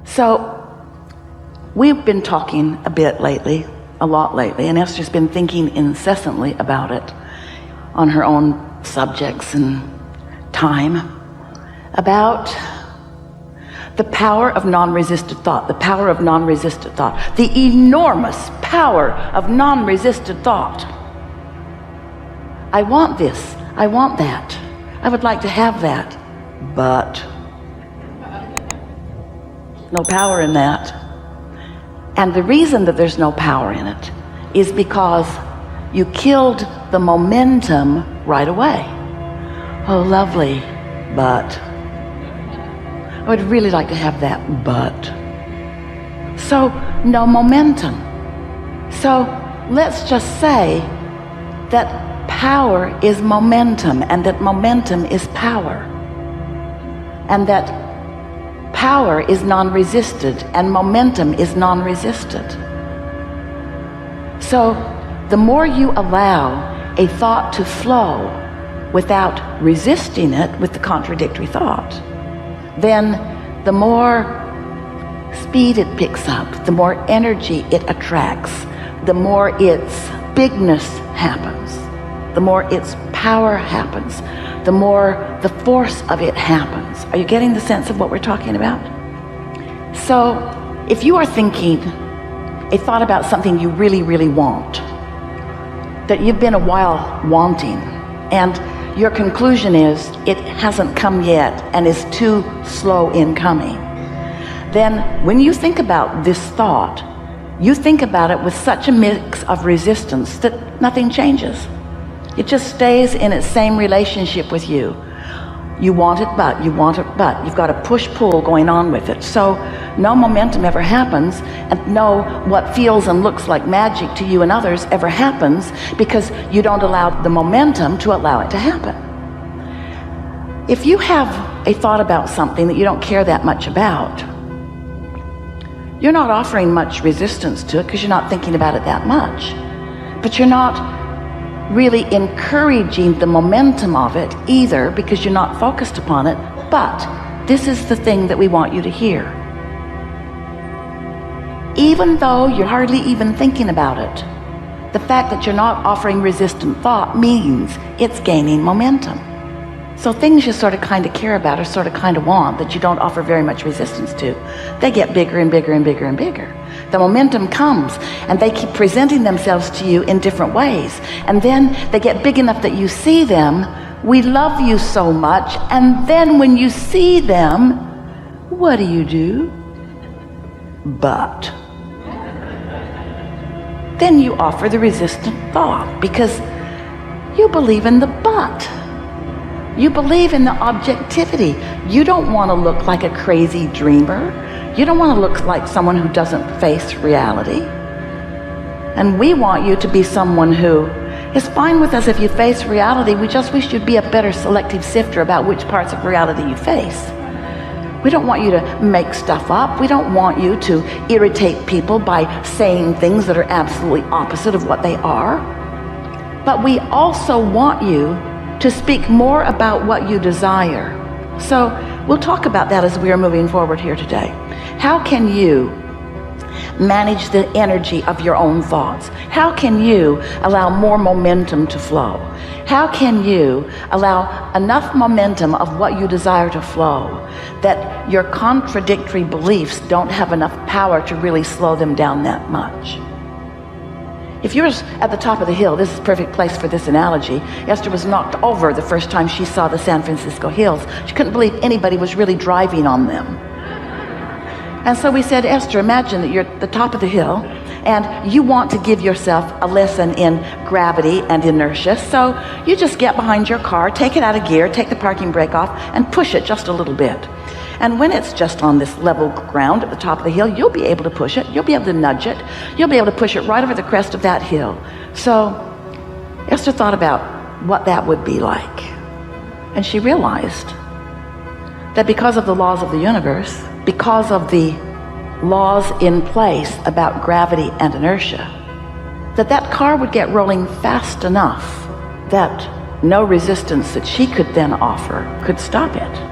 So we've been talking a lot lately, and Esther's been thinking incessantly about it on her own subjects and time, about the power of non-resisted thought, the power of non-resisted thought, the enormous power of non-resisted thought. I want this, I want that, I would like to have that, but no power in that. And the reason that there's no power in it is because you killed the momentum right away. Oh, lovely, but I would really like to have that, but. So, no momentum. So, let's just say that power is momentum, and that momentum is power. And that power is non-resisted, and momentum is non-resisted. So, the more you allow a thought to flow without resisting it with the contradictory thought, then the more speed it picks up, the more energy it attracts, the more its bigness happens, the more its power happens, the more the force of it happens. Are you getting the sense of what we're talking about? So if you are thinking a thought about something you really, really want, that you've been a while wanting, and your conclusion is it hasn't come yet and is too slow in coming, then when you think about this thought, you think about it with such a mix of resistance that nothing changes. It just stays in its same relationship with you. You want it, but you want it, but you've got a push-pull going on with it. So no momentum ever happens, and no what feels and looks like magic to you and others ever happens, because you don't allow the momentum to allow it to happen. If you have a thought about something that you don't care that much about, you're not offering much resistance to it because you're not thinking about it that much. But you're not really encouraging the momentum of it either, because you're not focused upon it. But this is the thing that we want you to hear. Even though you're hardly even thinking about it, the fact that you're not offering resistant thought means it's gaining momentum. So things you sort of kind of care about or sort of kind of want that you don't offer very much resistance to, they get bigger and bigger and bigger and bigger. The momentum comes and they keep presenting themselves to you in different ways. And then they get big enough that you see them. We love you so much. And then when you see them, what do? But. Then you offer the resistant thought because you believe in the but. You believe in the objectivity. You don't want to look like a crazy dreamer. You don't want to look like someone who doesn't face reality. And we want you to be someone who is fine with us if you face reality. We just wish you'd be a better selective sifter about which parts of reality you face. We don't want you to make stuff up. We don't want you to irritate people by saying things that are absolutely opposite of what they are. But we also want you to speak more about what you desire. So we'll talk about that as we are moving forward here today. How can you manage the energy of your own thoughts? How can you allow more momentum to flow? How can you allow enough momentum of what you desire to flow that your contradictory beliefs don't have enough power to really slow them down that much? If you're at the top of the hill, this is a perfect place for this analogy. Esther was knocked over the first time she saw the San Francisco hills. She couldn't believe anybody was really driving on them. And so we said, Esther, imagine that you're at the top of the hill and you want to give yourself a lesson in gravity and inertia. So you just get behind your car, take it out of gear, take the parking brake off, and push it just a little bit. And when it's just on this level ground at the top of the hill, you'll be able to push it. You'll be able to nudge it. You'll be able to push it right over the crest of that hill. So Esther thought about what that would be like. And she realized that because of the laws of the universe, because of the laws in place about gravity and inertia, that car would get rolling fast enough that no resistance that she could then offer could stop it.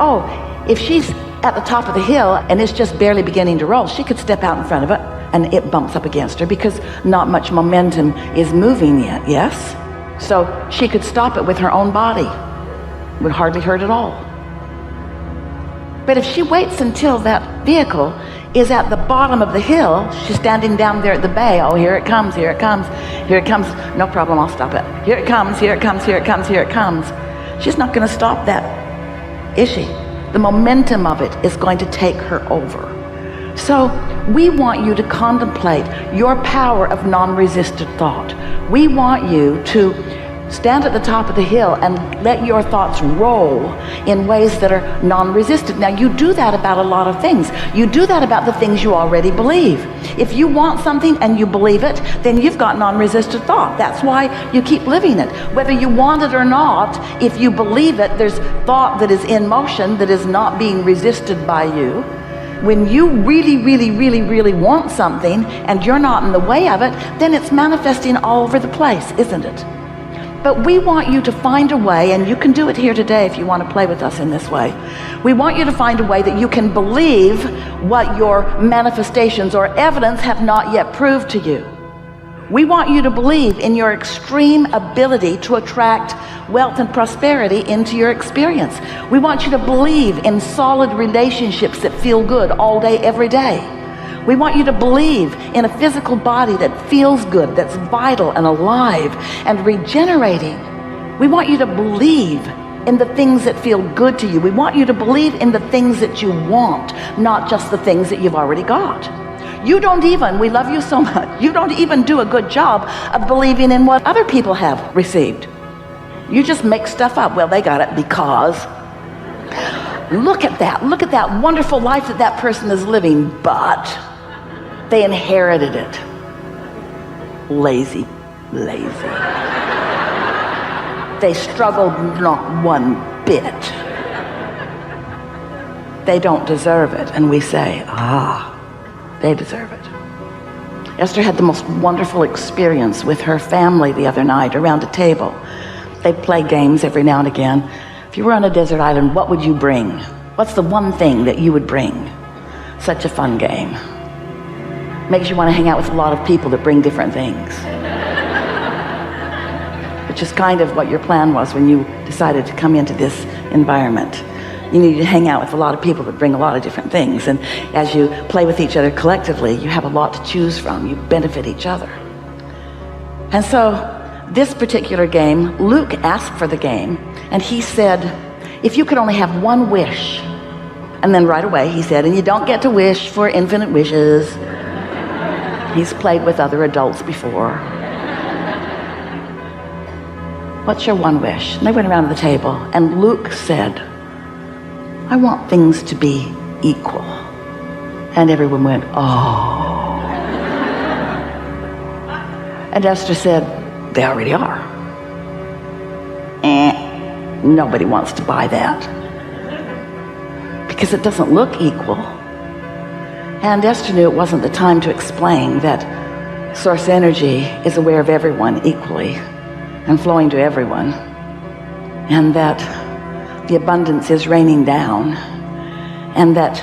Oh, if she's at the top of the hill and it's just barely beginning to roll, she could step out in front of it and it bumps up against her because not much momentum is moving yet, yes? So she could stop it with her own body. It would hardly hurt at all. But if she waits until that vehicle is at the bottom of the hill, she's standing down there at the bay, oh, here it comes, here it comes, here it comes, no problem, I'll stop it. Here it comes, here it comes, here it comes, here it comes. She's not going to stop that, is she? The momentum of it is going to take her over. So we want you to contemplate your power of non-resistant thought. We want you to stand at the top of the hill and let your thoughts roll in ways that are non-resistant. Now, you do that about a lot of things. You do that about the things you already believe. If you want something and you believe it, then you've got non-resistant thought. That's why you keep living it. Whether you want it or not, if you believe it, there's thought that is in motion that is not being resisted by you. When you really, really, really, really want something and you're not in the way of it, then it's manifesting all over the place, isn't it? But we want you to find a way, and you can do it here today if you want to play with us in this way. We want you to find a way that you can believe what your manifestations or evidence have not yet proved to you. We want you to believe in your extreme ability to attract wealth and prosperity into your experience. We want you to believe in solid relationships that feel good all day, every day. We want you to believe in a physical body that feels good, that's vital and alive and regenerating. We want you to believe in the things that feel good to you. We want you to believe in the things that you want, not just the things that you've already got. You don't even, we love you so much, you don't even do a good job of believing in what other people have received. You just make stuff up. Well, they got it because look at that wonderful life that that person is living, but they inherited it. Lazy. They struggled not one bit. They don't deserve it. And we say, they deserve it. Esther had the most wonderful experience with her family the other night around a table. They play games every now and again. If you were on a desert island, what would you bring? What's the one thing that you would bring? Such a fun game. Makes you want to hang out with a lot of people that bring different things. Which is kind of what your plan was when you decided to come into this environment. You need to hang out with a lot of people that bring a lot of different things. And as you play with each other collectively, you have a lot to choose from. You benefit each other. And so this particular game, Luke asked for the game, and he said, if you could only have one wish. And then right away he said, and you don't get to wish for infinite wishes. He's played with other adults before. What's your one wish? And they went around the table, and Luke said, I want things to be equal. And everyone went, oh. And Esther said, they already are. Nobody wants to buy that. Because it doesn't look equal. And Esther knew it wasn't the time to explain that source energy is aware of everyone equally and flowing to everyone, and that the abundance is raining down, and that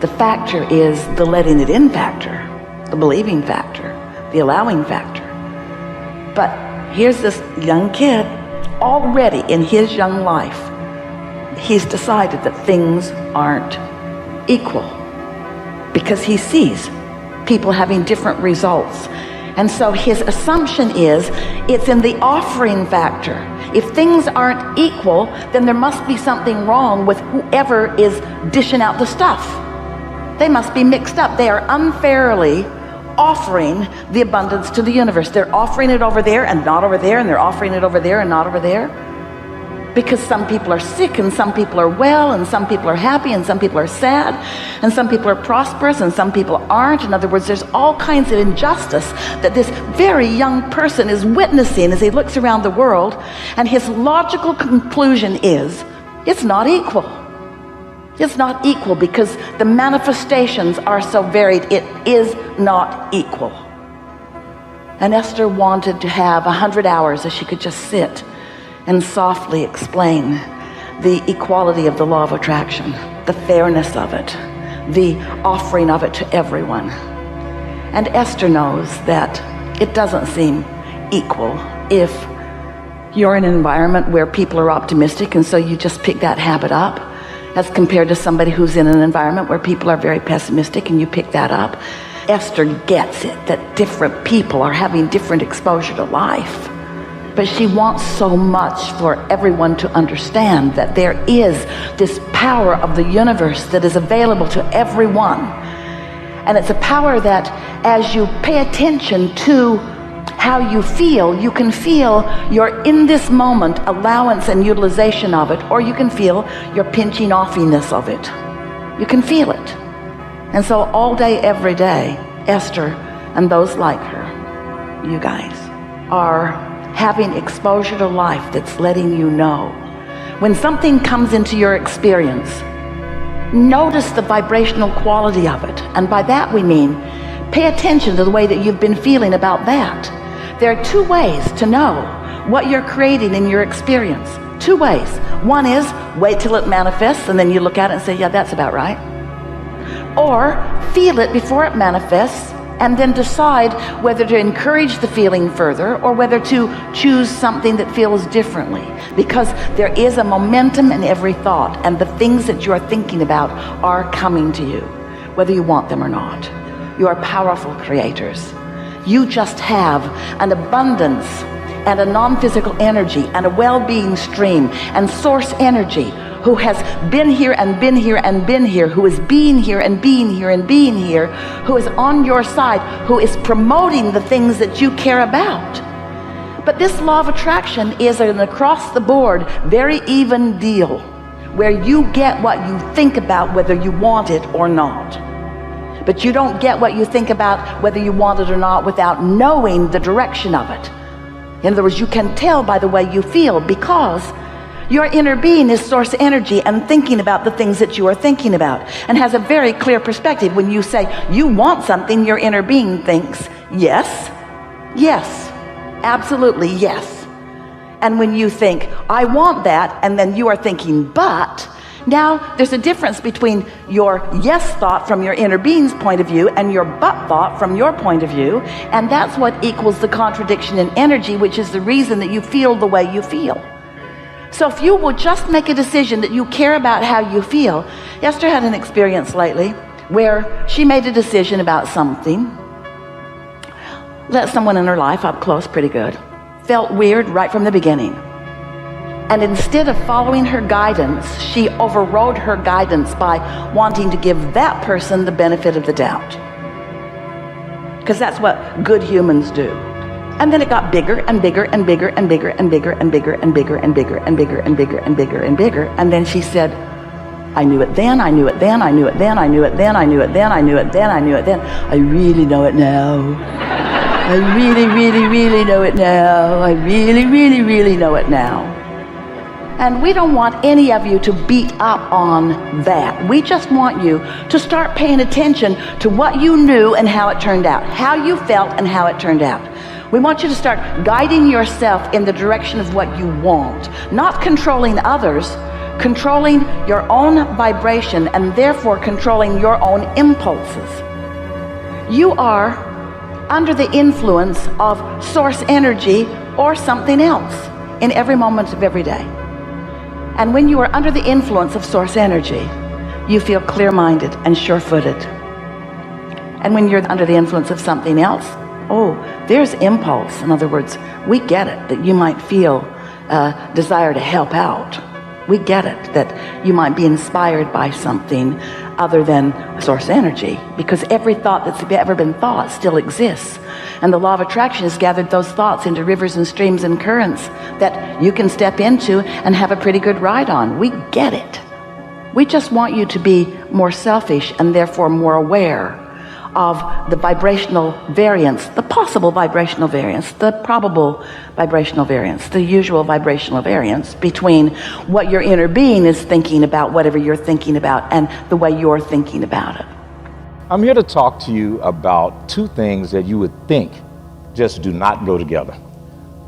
the factor is the letting it in factor, the believing factor, the allowing factor. But here's this young kid, already in his young life, he's decided that things aren't equal because he sees people having different results. And so his assumption is it's in the offering factor. If things aren't equal, then there must be something wrong with whoever is dishing out the stuff. They must be mixed up. They are unfairly offering the abundance to the universe. They're offering it over there and not over there, and they're offering it over there and not over there. Because some people are sick, and some people are well, and some people are happy, and some people are sad, and some people are prosperous, and some people aren't. In other words, there's all kinds of injustice that this very young person is witnessing as he looks around the world, and his logical conclusion is, it's not equal. It's not equal because the manifestations are so varied. It is not equal. And Esther wanted to have 100 hours that she could just sit and softly explain the equality of the law of attraction, the fairness of it, the offering of it to everyone. And Esther knows that it doesn't seem equal if you're in an environment where people are optimistic, and so you just pick that habit up, as compared to somebody who's in an environment where people are very pessimistic and you pick that up. Esther gets it, that different people are having different exposure to life. But she wants so much for everyone to understand that there is this power of the universe that is available to everyone. And it's a power that as you pay attention to how you feel, you can feel your in this moment allowance and utilization of it, or you can feel your pinching offiness of it. You can feel it. And so all day, every day, Esther and those like her, you guys, are having exposure to life that's letting you know. When something comes into your experience, notice the vibrational quality of it. And by that we mean, pay attention to the way that you've been feeling about that. There are two ways to know what you're creating in your experience. Two ways. One is wait till it manifests and then you look at it and say, yeah, that's about right. Or feel it before it manifests and then decide whether to encourage the feeling further or whether to choose something that feels differently. Because there is a momentum in every thought, and the things that you are thinking about are coming to you, whether you want them or not. You are powerful creators. You just have an abundance and a non-physical energy and a well-being stream and source energy who has been here and been here and been here, who is being here and being here and being here, who is on your side, who is promoting the things that you care about. But this law of attraction is an across-the-board, very even deal, where you get what you think about whether you want it or not. But you don't get what you think about whether you want it or not without knowing the direction of it. In other words, you can tell by the way you feel, because your inner being is source energy and thinking about the things that you are thinking about, and has a very clear perspective. When you say you want something, your inner being thinks, yes, yes, absolutely yes. And when you think, I want that, and then you are thinking, but, now there's a difference between your yes thought from your inner being's point of view and your but thought from your point of view, and that's what equals the contradiction in energy, which is the reason that you feel the way you feel. So if you will just make a decision that you care about how you feel. Esther had an experience lately where she made a decision about something, let someone in her life up close pretty good, felt weird right from the beginning. And instead of following her guidance, she overrode her guidance by wanting to give that person the benefit of the doubt. Because that's what good humans do. And then it got bigger and bigger and bigger and bigger and bigger and bigger and bigger and bigger and bigger and bigger and bigger and bigger. And then she said, I knew it then, I knew it then, I knew it then, I knew it then, I knew it then, I knew it then, I knew it then. I really know it now. I really, really, really know it now. I really, really, really know it now. And we don't want any of you to beat up on that. We just want you to start paying attention to what you knew and how it turned out, how you felt and how it turned out. We want you to start guiding yourself in the direction of what you want, not controlling others, controlling your own vibration and therefore controlling your own impulses. You are under the influence of source energy or something else in every moment of every day. And when you are under the influence of source energy, you feel clear-minded and sure-footed. And when you're under the influence of something else, oh, there's impulse. In other words, we get it that you might feel a desire to help out. We get it that you might be inspired by something other than source energy, because every thought that's ever been thought still exists. And the law of attraction has gathered those thoughts into rivers and streams and currents that you can step into and have a pretty good ride on. We get it. We just want you to be more selfish and therefore more aware of the vibrational variance, the possible vibrational variance, the probable vibrational variance, the usual vibrational variance between what your inner being is thinking about, whatever you're thinking about, and the way you're thinking about it. I'm here to talk to you about two things that you would think just do not go together.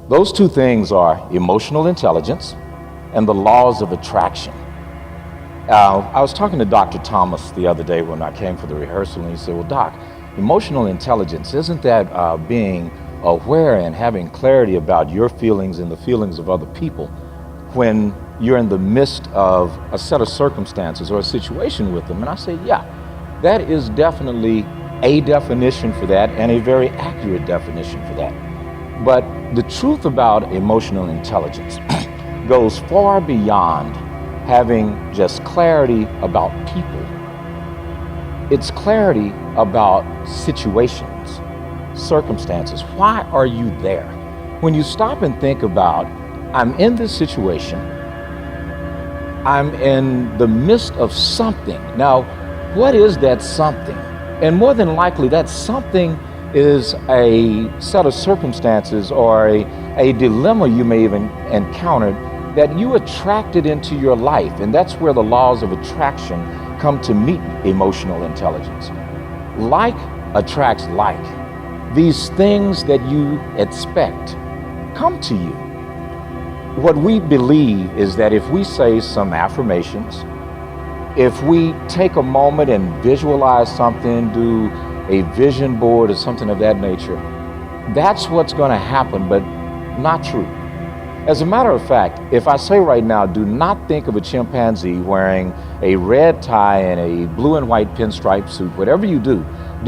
Those two things are emotional intelligence and the laws of attraction. I was talking to Dr. Thomas the other day when I came for the rehearsal, and he said, well, Doc, emotional intelligence, isn't that being aware and having clarity about your feelings and the feelings of other people when you're in the midst of a set of circumstances or a situation with them? And I said, yeah, that is definitely a definition for that, and a very accurate definition for that. But the truth about emotional intelligence goes far beyond having just clarity about people. It's clarity about situations, circumstances. Why are you there? When you stop and think about, I'm in this situation, I'm in the midst of something. Now, what is that something? And more than likely, that something is a set of circumstances or a dilemma you may have encountered that you attracted into your life. And that's where the laws of attraction come to meet emotional intelligence. Like attracts like. These things that you expect come to you. What we believe is that if we say some affirmations, if we take a moment and visualize something, do a vision board or something of that nature, that's what's going to happen, but not true. As a matter of fact, if I say right now, do not think of a chimpanzee wearing a red tie and a blue and white pinstripe suit, whatever you do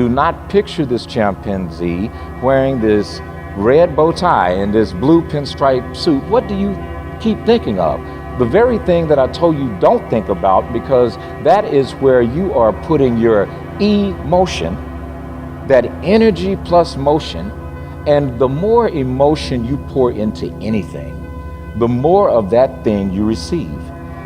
not picture this chimpanzee wearing this red bow tie and this blue pinstripe suit. What do you keep thinking of? The very thing that I told you don't think about, because that is where you are putting your emotion, that energy plus motion. And the more emotion you pour into anything, the more of that thing you receive.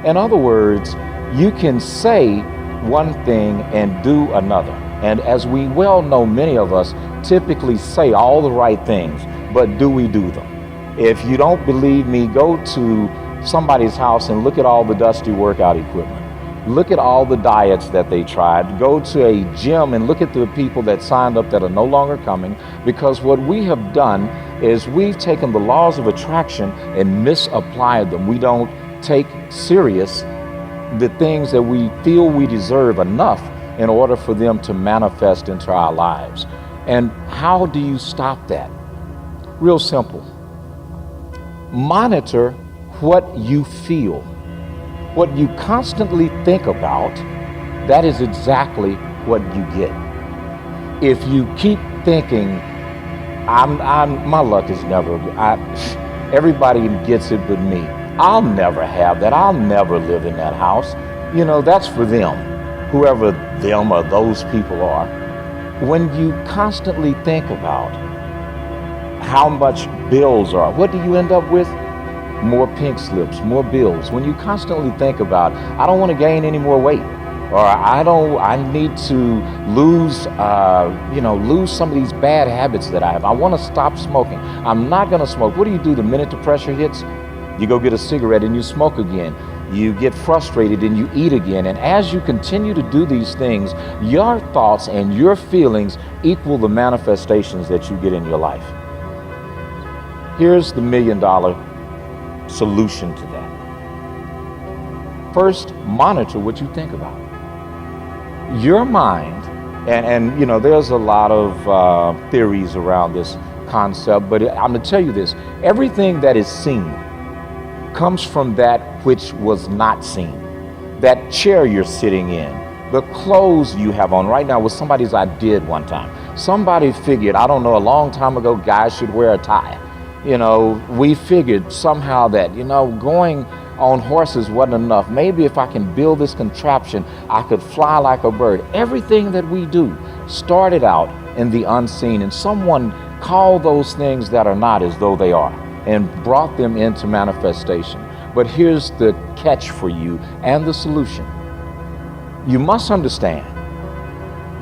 In other words, you can say one thing and do another. And as we well know, many of us typically say all the right things, but do we do them? If you don't believe me, go to somebody's house and look at all the dusty workout equipment. Look at all the diets that they tried. Go to a gym and look at the people that signed up that are no longer coming, because what we have done is we've taken the laws of attraction and misapplied them. We don't take serious the things that we feel we deserve enough in order for them to manifest into our lives. And how do you stop that? Real simple. Monitor what you feel. What you constantly think about, that is exactly what you get. If you keep thinking, my luck is never, everybody gets it but me. I'll never have that. I'll never live in that house. You know, that's for them, whoever them or those people are. When you constantly think about how much bills are, what do you end up with? More pink slips, more bills. When you constantly think about, I don't want to gain any more weight, or I need to lose some of these bad habits that I have. I want to stop smoking. I'm not going to smoke. What do? The minute the pressure hits, you go get a cigarette and you smoke again. You get frustrated and you eat again. And as you continue to do these things, your thoughts and your feelings equal the manifestations that you get in your life. Here's the $1 million solution to that. First, monitor what you think about. Your mind, and you know, there's a lot of theories around this concept, but I'm going to tell you this: everything that is seen comes from that which was not seen. That chair you're sitting in, the clothes you have on right now was somebody's idea one time. Somebody figured, I don't know, a long time ago, guys should wear a tie. You know, we figured somehow that, you know, going on horses wasn't enough. Maybe if I can build this contraption, I could fly like a bird. Everything that we do started out in the unseen, and someone called those things that are not as though they are and brought them into manifestation. But here's the catch for you and the solution. You must understand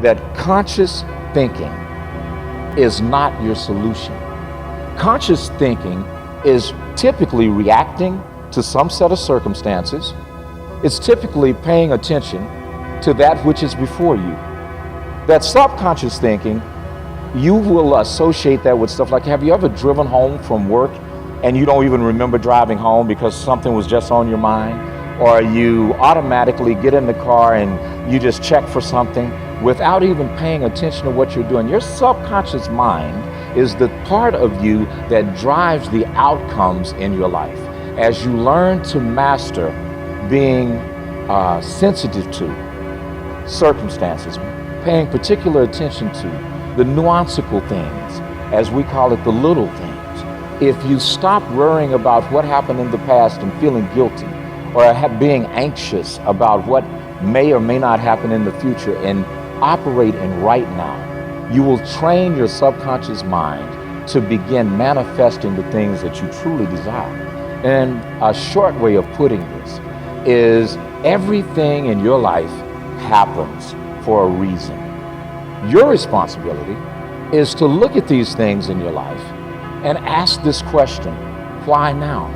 that conscious thinking is not your solution. Conscious thinking is typically reacting to some set of circumstances. It's typically paying attention to that which is before you. That subconscious thinking, you will associate that with stuff like, have you ever driven home from work and you don't even remember driving home because something was just on your mind? or you automatically get in the car and you just check for something without even paying attention to what you're doing. Your subconscious mind is the part of you that drives the outcomes in your life. As you learn to master being sensitive to circumstances, paying particular attention to the nuancical things, as we call it, the little things. If you stop worrying about what happened in the past and feeling guilty, or being anxious about what may or may not happen in the future, and operate in right now, you will train your subconscious mind to begin manifesting the things that you truly desire. And a short way of putting this is everything in your life happens for a reason. Your responsibility is to look at these things in your life and ask this question: why now?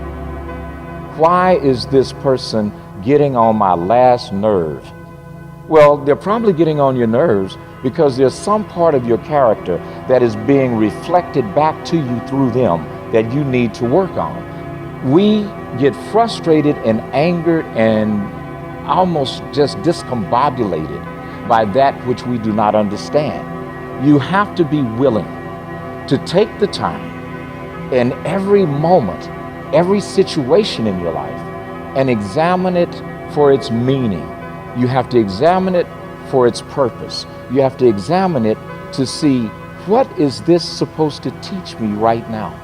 Why is this person getting on my last nerve? Well, they're probably getting on your nerves because there's some part of your character that is being reflected back to you through them that you need to work on. We get frustrated and angered and almost just discombobulated by that which we do not understand. You have to be willing to take the time in every moment, every situation in your life, and examine it for its meaning. You have to examine it for its purpose. You have to examine it to see, what is this supposed to teach me right now?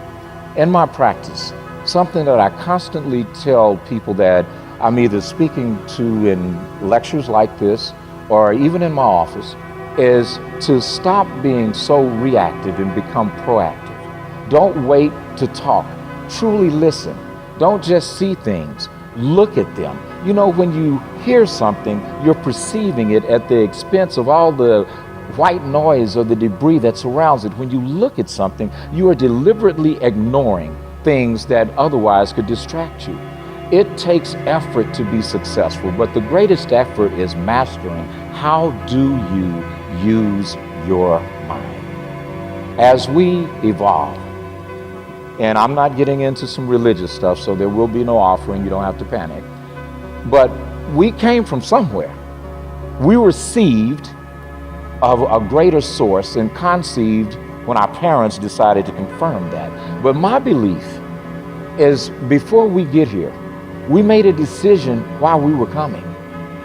In my practice, something that I constantly tell people that I'm either speaking to in lectures like this or even in my office is to stop being so reactive and become proactive. Don't wait to talk. Truly listen. Don't just see things. Look at them. You know, when you hear something, you're perceiving it at the expense of all the white noise or the debris that surrounds it. When you look at something, you are deliberately ignoring things that otherwise could distract you. It takes effort to be successful, but the greatest effort is mastering how do you use your mind. As we evolve, and I'm not getting into some religious stuff, so there will be no offering, you don't have to panic, but we came from somewhere. We were received of a greater source and conceived when our parents decided to confirm that. But my belief is, before we get here, we made a decision while we were coming.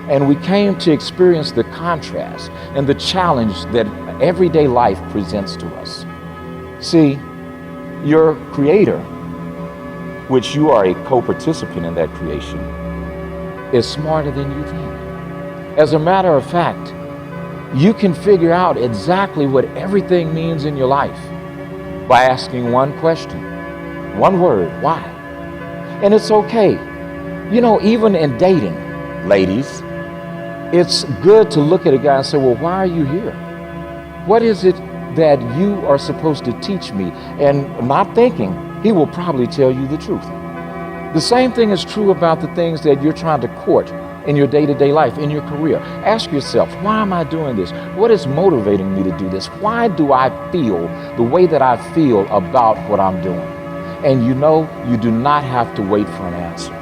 And we came to experience the contrast and the challenge that everyday life presents to us. See, your Creator, which you are a co-participant in that creation, is smarter than you think. As a matter of fact, you can figure out exactly what everything means in your life by asking one question, one word: why? And it's okay. You know, even in dating, ladies, it's good to look at a guy and say, well, why are you here? What is it that you are supposed to teach me? And not thinking, he will probably tell you the truth. The same thing is true about the things that you're trying to court in your day-to-day life, in your career. Ask yourself, why am I doing this? What is motivating me to do this? Why do I feel the way that I feel about what I'm doing? And you know, you do not have to wait for an answer.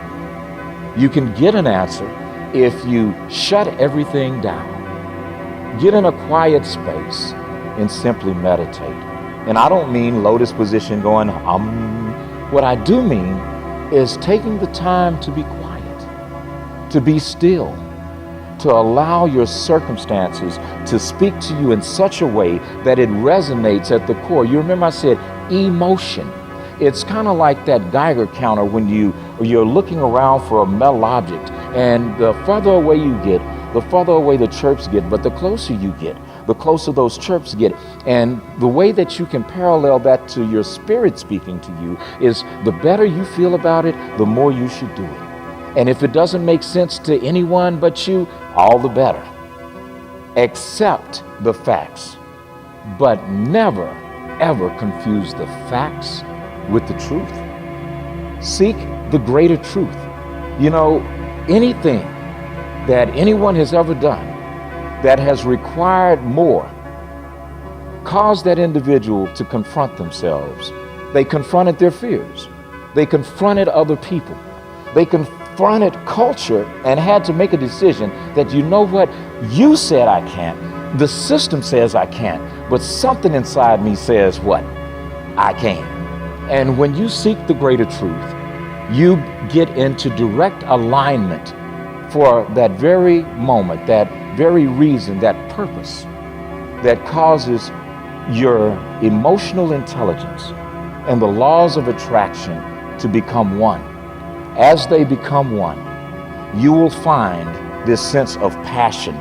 You can get an answer if you shut everything down, get in a quiet space, and simply meditate. And I don't mean lotus position going, What I do mean is taking the time to be quiet, to be still, to allow your circumstances to speak to you in such a way that it resonates at the core. You remember I said emotion. It's kind of like that Geiger counter when you're looking around for a metal object, and the further away you get, the further away the chirps get, but the closer you get, the closer those chirps get. And the way that you can parallel that to your spirit speaking to you is, the better you feel about it, the more you should do it. And if it doesn't make sense to anyone but you, all the better. Accept the facts, but never, ever confuse the facts with the truth. Seek the greater truth. You know, anything that anyone has ever done that has required more caused that individual to confront themselves. They confronted their fears. They confronted other people. They confronted confronted culture and had to make a decision that, you know what, you said I can't, the system says I can't, but something inside me says what? I can. And when you seek the greater truth, you get into direct alignment for that very moment, that very reason, that purpose that causes your emotional intelligence and the laws of attraction to become one. As they become one, you will find this sense of passion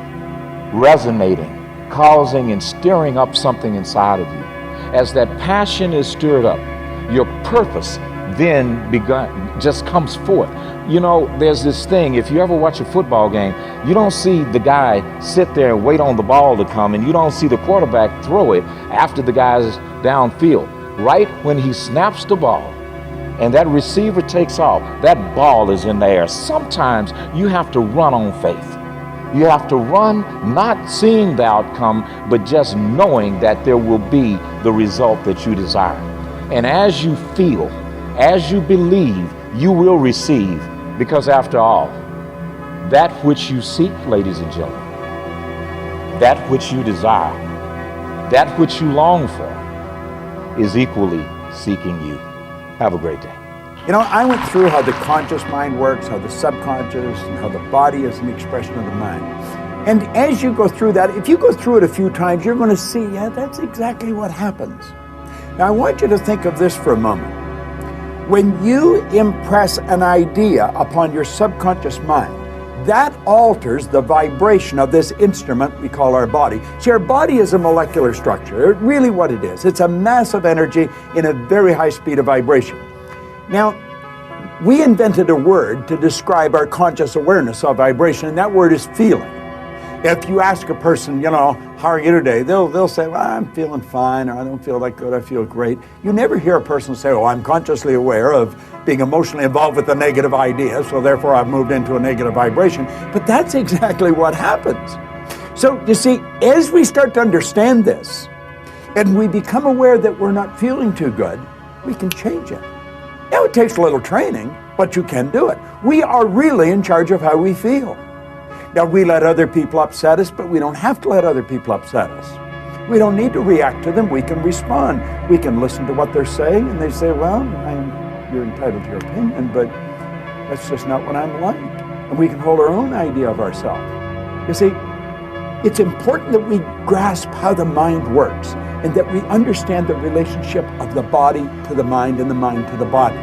resonating, causing and stirring up something inside of you. As that passion is stirred up, your purpose then just comes forth. You know, there's this thing, if you ever watch a football game, you don't see the guy sit there and wait on the ball to come, and you don't see the quarterback throw it after the guy's downfield. Right when he snaps the ball and that receiver takes off, that ball is in the air. Sometimes you have to run on faith. You have to run not seeing the outcome, but just knowing that there will be the result that you desire. And as you feel, as you believe, you will receive, because after all, that which you seek, ladies and gentlemen, that which you desire, that which you long for, is equally seeking you. Have a great day. You know, I went through how the conscious mind works, how the subconscious, and how the body is an expression of the mind. And as you go through that, if you go through it a few times, you're going to see, yeah, that's exactly what happens. Now, I want you to think of this for a moment. When you impress an idea upon your subconscious mind, that alters the vibration of this instrument we call our body. See, our body is a molecular structure. Really what it is. It's a mass of energy in a very high speed of vibration. Now, we invented a word to describe our conscious awareness of vibration, and that word is feeling. If you ask a person, you know, how are you today? They'll say, well, I'm feeling fine, or I don't feel that good, I feel great. You never hear a person say, oh, I'm consciously aware of being emotionally involved with a negative idea, so therefore I've moved into a negative vibration. But that's exactly what happens. So, you see, as we start to understand this, and we become aware that we're not feeling too good, we can change it. Now, it takes a little training, but you can do it. We are really in charge of how we feel. Now, we let other people upset us, but we don't have to let other people upset us. We don't need to react to them. We can respond. We can listen to what they're saying, and they say, well, you're entitled to your opinion, but that's just not what I'm like. And we can hold our own idea of ourselves. You see, it's important that we grasp how the mind works and that we understand the relationship of the body to the mind and the mind to the body.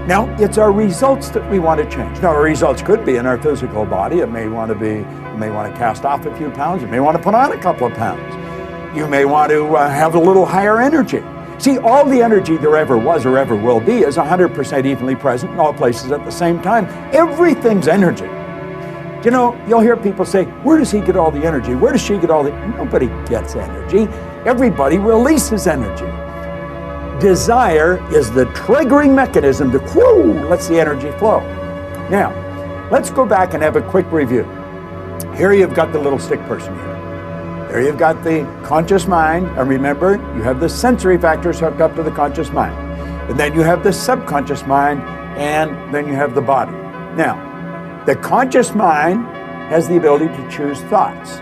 Now, it's our results that we want to change. Now, our results could be in our physical body. It may want to be, you may want to cast off a few pounds. You may want to put on a couple of pounds. You may want to have a little higher energy. See, all the energy there ever was or ever will be is 100% evenly present in all places at the same time. Everything's energy. You know, you'll hear people say, where does he get all the energy? Where does she get all the... Nobody gets energy. Everybody releases energy. Desire is the triggering mechanism to, lets the energy flow. Now, let's go back and have a quick review. Here you've got the little stick person here. There you've got the conscious mind, and remember, you have the sensory factors hooked up to the conscious mind. And then you have the subconscious mind, and then you have the body. Now, the conscious mind has the ability to choose thoughts.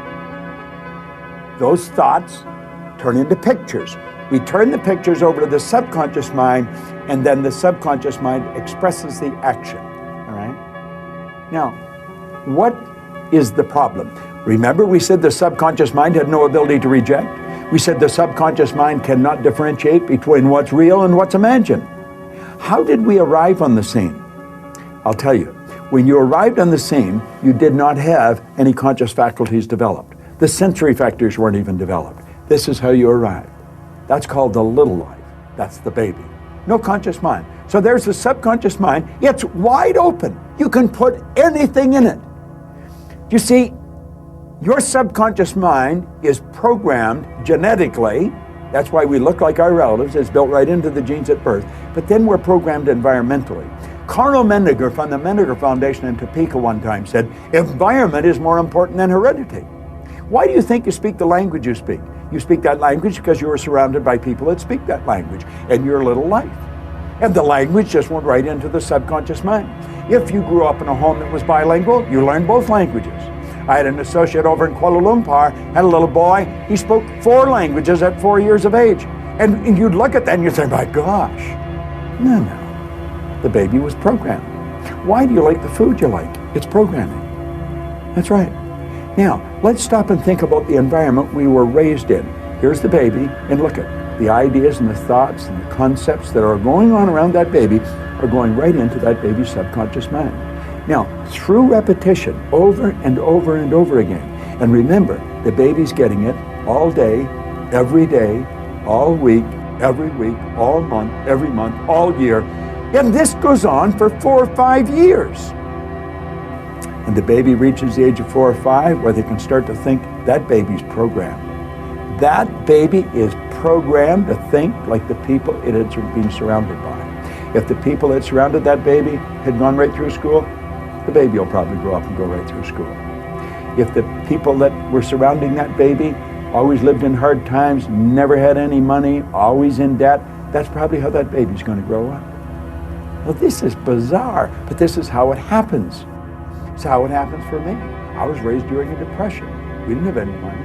Those thoughts turn into pictures. We turn the pictures over to the subconscious mind, and then the subconscious mind expresses the action. All right? Now, what is the problem? Remember, we said the subconscious mind had no ability to reject. We said the subconscious mind cannot differentiate between what's real and what's imagined. How did we arrive on the scene? I'll tell you. When you arrived on the scene, you did not have any conscious faculties developed. The sensory factors weren't even developed. This is how you arrived. That's called the little life. That's the baby. No conscious mind. So there's the subconscious mind. It's wide open. You can put anything in it. You see, your subconscious mind is programmed genetically. That's why we look like our relatives. It's built right into the genes at birth. But then we're programmed environmentally. Carl Mendinger from the Mendinger Foundation in Topeka one time said, environment is more important than heredity. Why do you think you speak the language you speak? You speak that language because you were surrounded by people that speak that language in your little life. And the language just went right into the subconscious mind. If you grew up in a home that was bilingual, you learned both languages. I had an associate over in Kuala Lumpur, had a little boy, he spoke 4 languages at 4 years of age. And you'd look at that and you'd say, my gosh. No. The baby was programmed. Why do you like the food you like? It's programming. That's right. Now, let's stop and think about the environment we were raised in. Here's the baby, and look at the ideas and the thoughts and the concepts that are going on around that baby are going right into that baby's subconscious mind. Now, through repetition, over and over and over again, and remember, the baby's getting it all day, all week, every week, all month, every month, all year, and this goes on for 4 or 5 years. And the baby reaches the age of 4 or 5 where they can start to think. That baby's programmed. That baby is programmed to think like the people it had been surrounded by. If the people that surrounded that baby had gone right through school, the baby will probably grow up and go right through school. If the people that were surrounding that baby always lived in hard times, never had any money, always in debt, that's probably how that baby's going to grow up. Well, this is bizarre, but this is how it happens. It's how it happens for me. I was raised during a depression. We didn't have any money.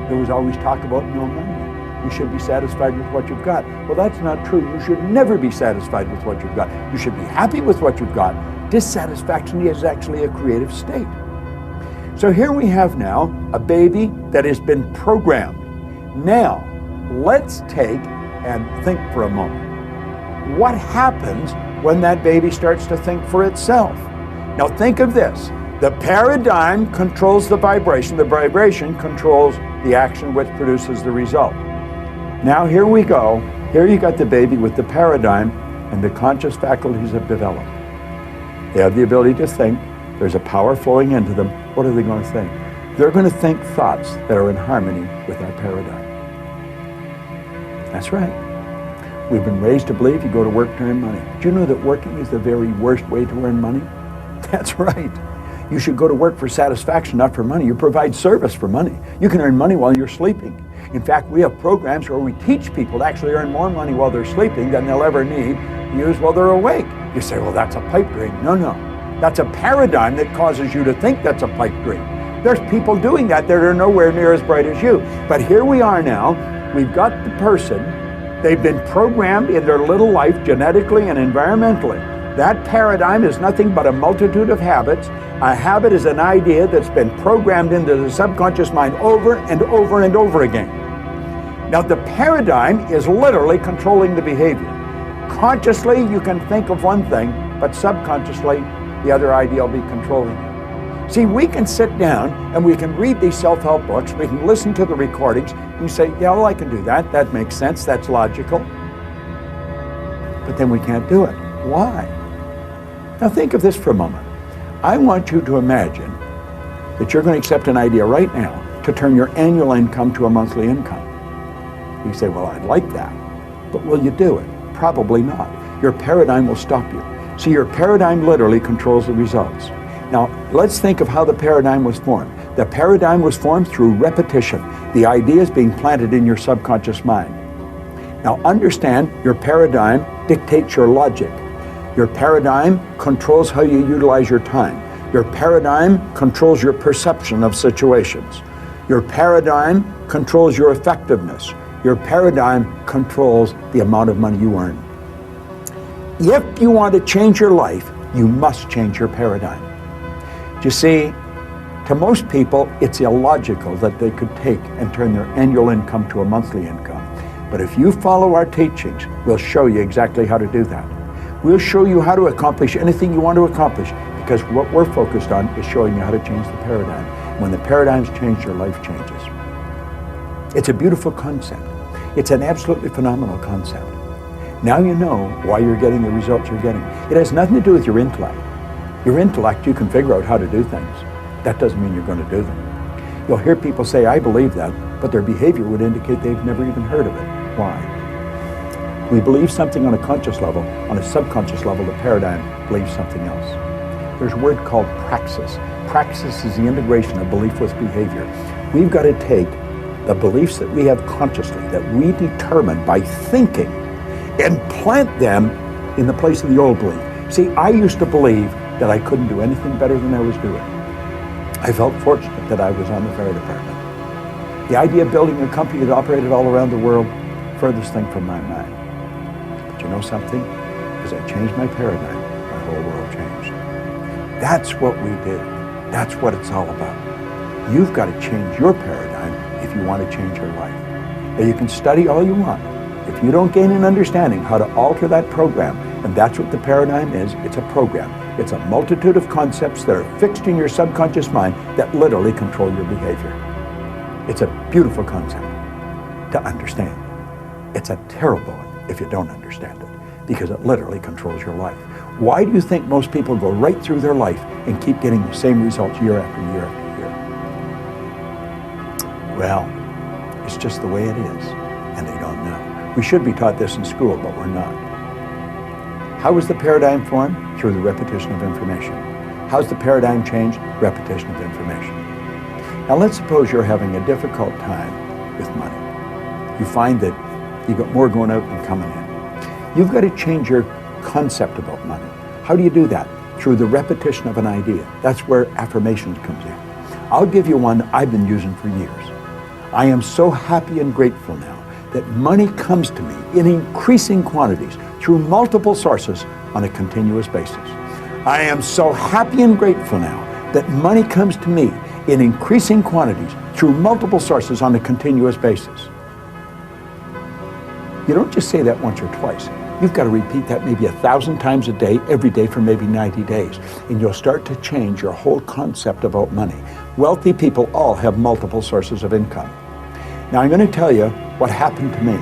There was always talk about no money. You should be satisfied with what you've got. Well, that's not true. You should never be satisfied with what you've got. You should be happy with what you've got. Dissatisfaction is actually a creative state. So here we have now a baby that has been programmed. Now, let's take and think for a moment. What happens when that baby starts to think for itself? Now think of this. The paradigm controls the vibration controls the action which produces the result. Now here we go. Here you got the baby with the paradigm, and the conscious faculties have developed. They have the ability to think. There's a power flowing into them. What are they going to think? They're going to think thoughts that are in harmony with that paradigm. That's right. We've been raised to believe you go to work to earn money. Do you know that working is the very worst way to earn money? That's right. You should go to work for satisfaction, not for money. You provide service for money. You can earn money while you're sleeping. In fact, we have programs where we teach people to actually earn more money while they're sleeping than they'll ever need to use while they're awake. You say, well, that's a pipe dream. No. That's a paradigm that causes you to think that's a pipe dream. There's people doing that are nowhere near as bright as you. But here we are now. We've got the person. They've been programmed in their little life genetically and environmentally. That paradigm is nothing but a multitude of habits. A habit is an idea that's been programmed into the subconscious mind over and over and over again. Now, the paradigm is literally controlling the behavior. Consciously, you can think of one thing, but subconsciously, the other idea will be controlling you. See, we can sit down and we can read these self-help books, we can listen to the recordings, and you say, yeah, well, I can do that. That makes sense. That's logical. But then we can't do it. Why? Now think of this for a moment. I want you to imagine that you're going to accept an idea right now to turn your annual income to a monthly income. You say, well, I'd like that. But will you do it? Probably not. Your paradigm will stop you. See, your paradigm literally controls the results. Now, let's think of how the paradigm was formed. The paradigm was formed through repetition. The idea is being planted in your subconscious mind. Now, understand, your paradigm dictates your logic. Your paradigm controls how you utilize your time. Your paradigm controls your perception of situations. Your paradigm controls your effectiveness. Your paradigm controls the amount of money you earn. If you want to change your life, you must change your paradigm. You see, to most people, it's illogical that they could take and turn their annual income to a monthly income. But if you follow our teachings, we'll show you exactly how to do that. We'll show you how to accomplish anything you want to accomplish, because what we're focused on is showing you how to change the paradigm. When the paradigm's changed, your life changes. It's a beautiful concept. It's an absolutely phenomenal concept. Now you know why you're getting the results you're getting. It has nothing to do with your intellect. Your intellect, you can figure out how to do things. That doesn't mean you're going to do them. You'll hear people say, I believe that, but their behavior would indicate they've never even heard of it. Why? We believe something on a conscious level. On a subconscious level, the paradigm believes something else. There's a word called praxis. Praxis is the integration of belief with behavior. We've got to take the beliefs that we have consciously, that we determine by thinking, and plant them in the place of the old belief. See, I used to believe that I couldn't do anything better than I was doing. I felt fortunate that I was on the fire department. The idea of building a company that operated all around the world, furthest thing from my mind. But you know something? As I changed my paradigm, my whole world changed. That's what we do. That's what it's all about. You've got to change your paradigm if you want to change your life. Now, you can study all you want. If you don't gain an understanding how to alter that program, and that's what the paradigm is, it's a program. It's a multitude of concepts that are fixed in your subconscious mind that literally control your behavior. It's a beautiful concept to understand. It's a terrible one if you don't understand it, because it literally controls your life. Why do you think most people go right through their life and keep getting the same results year after year after year? Well, it's just the way it is, and they don't know. We should be taught this in school, but we're not. How was the paradigm formed? Through the repetition of information. How's the paradigm changed? Repetition of information. Now let's suppose you're having a difficult time with money. You find that you've got more going out than coming in. You've got to change your concept about money. How do you do that? Through the repetition of an idea. That's where affirmations comes in. I'll give you one I've been using for years. I am so happy and grateful now that money comes to me in increasing quantities through multiple sources on a continuous basis. I am so happy and grateful now that money comes to me in increasing quantities through multiple sources on a continuous basis. You don't just say that once or twice. You've got to repeat that maybe 1,000 times a day, every day for maybe 90 days. And you'll start to change your whole concept about money. Wealthy people all have multiple sources of income. Now I'm going to tell you what happened to me.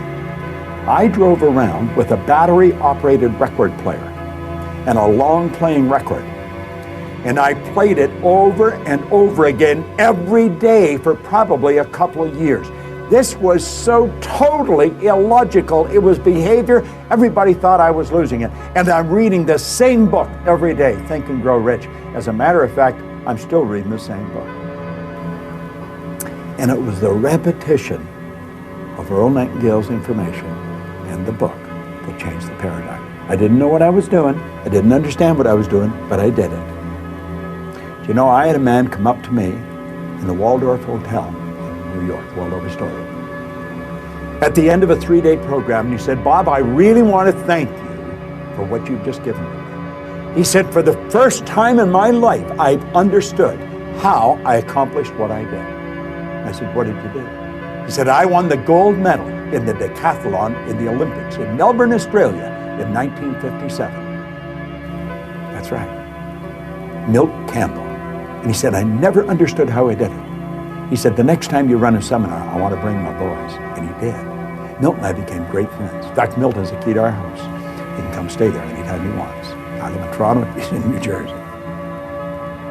I drove around with a battery-operated record player and a long-playing record. And I played it over and over again every day for probably a couple of years. This was so totally illogical. It was behavior. Everybody thought I was losing it. And I'm reading the same book every day, Think and Grow Rich. As a matter of fact, I'm still reading the same book. And it was the repetition of Earl Nightingale's information and the book that changed the paradigm. I didn't know what I was doing. I didn't understand what I was doing, but I did it. Do you know, I had a man come up to me in the Waldorf Hotel in New York, Waldorf Astoria, at the end of a 3-day program, and he said, "Bob, I really want to thank you for what you've just given me." He said, "For the first time in my life, I've understood how I accomplished what I did." I said, "What did you do?" He said, "I won the gold medal in the decathlon in the Olympics in Melbourne, Australia in 1957. That's right. Milt Campbell. And he said, "I never understood how I did it." He said, "The next time you run a seminar, I want to bring my boys." And he did. Milt and I became great friends. In fact, Milt has a key to our house. He can come stay there anytime he wants. I live in Toronto, he's in New Jersey.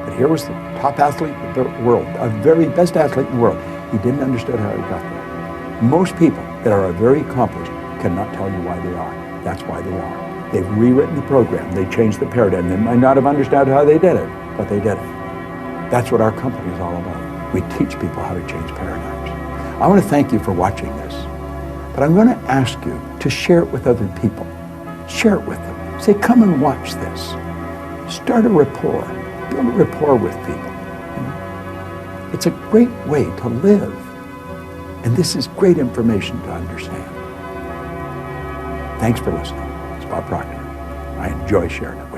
But here was the top athlete in the world, a very best athlete in the world. He didn't understand how he got there. Most people that are very accomplished cannot tell you why they are. That's why they are. They've rewritten the program. They changed the paradigm. They might not have understood how they did it, but they did it. That's what our company is all about. We teach people how to change paradigms. I want to thank you for watching this, but I'm going to ask you to share it with other people. Share it with them. Say, "Come and watch this." Start a rapport. Build a rapport with people. It's a great way to live. And this is great information to understand. Thanks for listening. It's Bob Proctor. I enjoy sharing it.